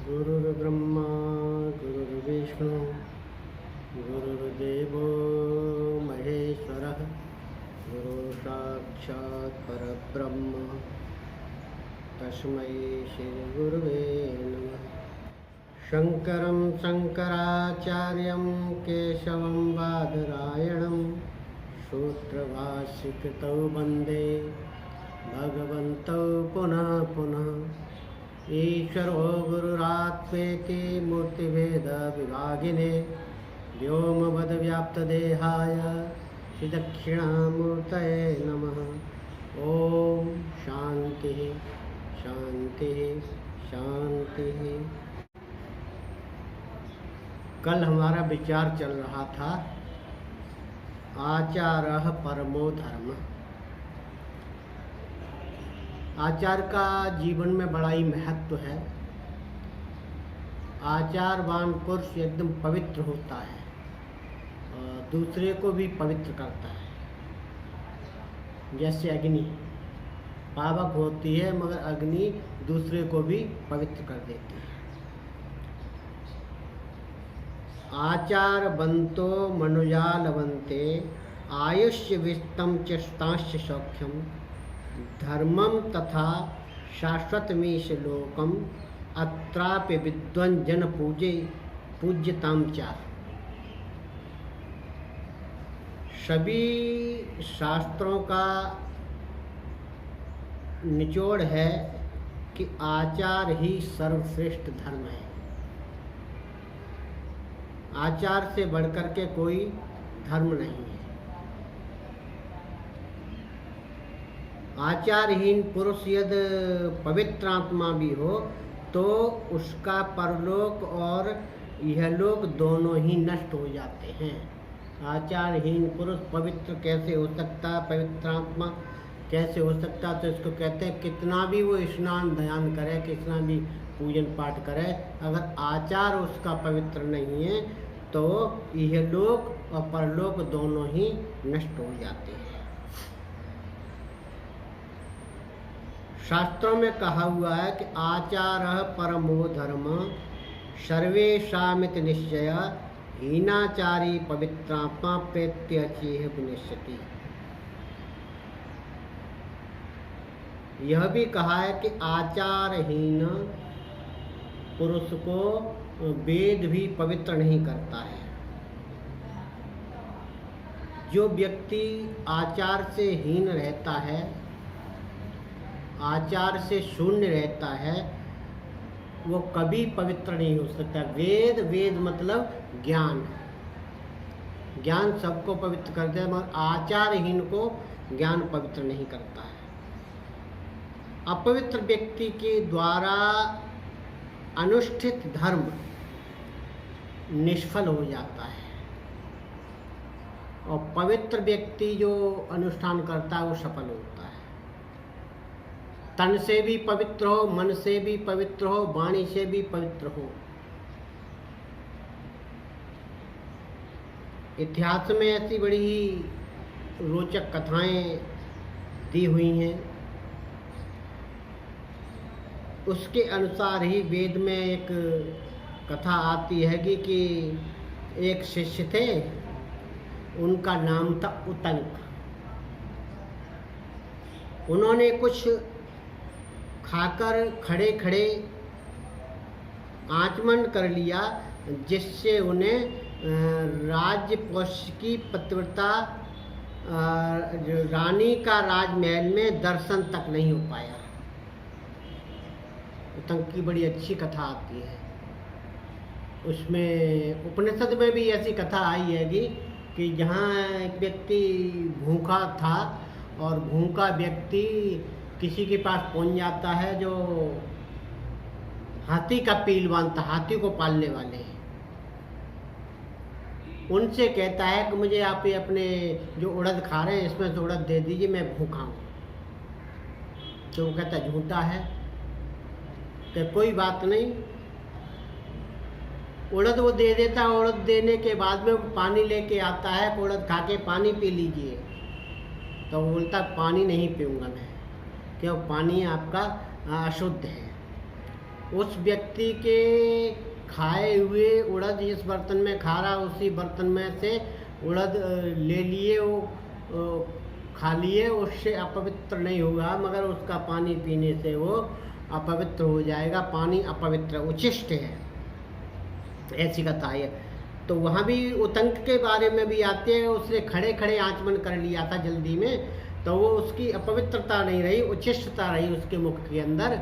गुरुर्ब्रह्मा गुरुर्विष्णु गुरुर्देवो महेश्वरः गुरुसाक्षात् परब्रह्म तस्मै श्रीगुरुवे नमः। शङ्करं शङ्कराचार्यं केशवं बादरायणं सूत्रभाष्यकृतौ वन्दे भगवन्तौ पुनः पुनः। ईश्वरो गुरुरात्मेति मूर्तिभेदविभागिने व्योमवद्व्याप्तदेहाय श्रीदक्षिणामूर्तये नमः। ओम शांति शांति शांति। कल हमारा विचार चल रहा था आचारः परमो धर्म। आचार का जीवन में बड़ा ही महत्व है। आचारवान पुरुष एकदम पवित्र होता है और दूसरे को भी पवित्र करता है। जैसे अग्नि पावक होती है मगर अग्नि दूसरे को भी पवित्र कर देती है। आचारवन्तो मनुजा लभन्ते आयुष्य वित्तं च स्तांश्च सौख्यम धर्मम तथा शाश्वतमीश लोकम अत्रापि विद्वान जन पूज्यताम च। सभी शास्त्रों का निचोड़ है कि आचार ही सर्वश्रेष्ठ धर्म है। आचार से बढ़कर के कोई धर्म नहीं है। आचारहीन पुरुष यदि पवित्र आत्मा भी हो तो उसका परलोक और इहलोक दोनों ही नष्ट हो जाते हैं। आचारहीन पुरुष पवित्र कैसे हो सकता, पवित्र आत्मा कैसे हो सकता? तो इसको कहते हैं कितना भी वो स्नान ध्यान करे, कितना भी पूजन पाठ करे, अगर आचार उसका पवित्र नहीं है तो इहलोक और परलोक दोनों ही नष्ट हो जाते हैं। शास्त्रों में कहा हुआ है कि आचारः परमो धर्म सर्वेषामिति निश्चय हीनाचारी पवित्रात्मा प्रेत्यचेह विनश्यति। यह भी कहा है कि आचारहीन पुरुष को वेद भी पवित्र नहीं करता है। जो व्यक्ति आचार से हीन रहता है, आचार से शून्य रहता है, वो कभी पवित्र नहीं हो सकता। वेद मतलब ज्ञान। ज्ञान सबको पवित्र करता है मगर आचारहीन को ज्ञान पवित्र नहीं करता है। अपवित्र व्यक्ति के द्वारा अनुष्ठित धर्म निष्फल हो जाता है और पवित्र व्यक्ति जो अनुष्ठान करता है वो सफल होता है। तन से भी पवित्र हो, मन से भी पवित्र हो, वाणी से भी पवित्र हो। इतिहास में ऐसी बड़ी ही रोचक कथाएं दी हुई हैं। उसके अनुसार ही वेद में एक कथा आती है कि एक शिष्य थे, उनका नाम था उतंक। उन्होंने कुछ खाकर खड़े खड़े आचमन कर लिया जिससे उन्हें राज्य पोष्य की पतिव्रता रानी का राजमहल में दर्शन तक नहीं हो पाया। उतंक की बड़ी अच्छी कथा आती है। उसमें उपनिषद में भी ऐसी कथा आई है कि जहाँ एक व्यक्ति भूखा था और भूखा व्यक्ति किसी के पास पहुंच जाता है जो हाथी का पीलवान था, हाथी को पालने वाले। उनसे कहता है कि मुझे आप ये अपने जो उड़द खा रहे हैं इसमें से उड़द दे दीजिए, मैं भूखा हूँ। तो वो कहता झूठा है। तो कोई बात नहीं, उड़द वो दे देता है। उड़द देने के बाद में वो पानी लेके आता है, उड़द खा के पानी पी लीजिए। तो वो बोलता पानी नहीं पीऊँगा मैं, क्यों? पानी आपका अशुद्ध है। उस व्यक्ति के खाए हुए उड़द जिस बर्तन में खा रहा उसी बर्तन में से उड़द ले लिए, वो खा लिए, उससे अपवित्र नहीं होगा, मगर उसका पानी पीने से वो अपवित्र हो जाएगा। पानी अपवित्र उच्छिष्ट है, ऐसी कथा है। तो वहाँ भी उतंक के बारे में भी आते हैं, उसने खड़े खड़े आचमन कर लिया था जल्दी में, तो वो उसकी अपवित्रता नहीं रही, उच्छिष्टता रही उसके मुख के अंदर,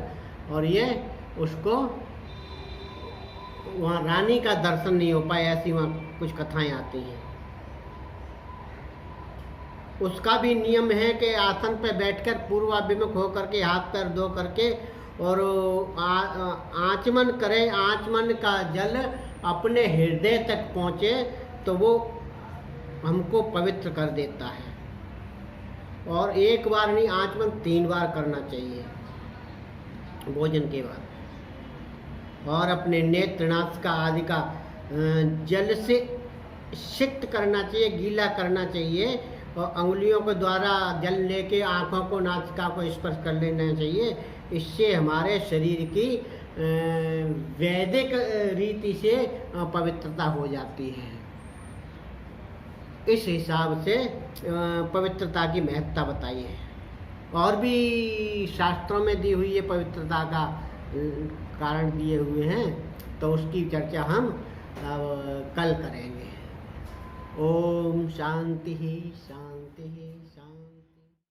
और ये उसको वहाँ रानी का दर्शन नहीं हो पाया, ऐसी वहाँ कुछ कथाएं आती हैं। उसका भी नियम है कि आसन पर बैठकर पूर्वाभिमुख होकर के हाथ पैर धो करके और आचमन करे, आचमन का जल अपने हृदय तक पहुँचे तो वो हमको पवित्र कर देता है। और एक बार नहीं, आचमन 3 बार करना चाहिए भोजन के बाद। और अपने नेत्र नासिका आदि का जल से सिक्त करना चाहिए, गीला करना चाहिए, और अंगुलियों के द्वारा जल लेके आँखों को नासिका को स्पर्श कर लेना चाहिए। इससे हमारे शरीर की वैदिक रीति से पवित्रता हो जाती है। इस हिसाब से पवित्रता की महत्ता बताई है, और भी शास्त्रों में दी हुई है पवित्रता का कारण दिए हुए हैं, तो उसकी चर्चा हम कल करेंगे। ओम शांति शांति।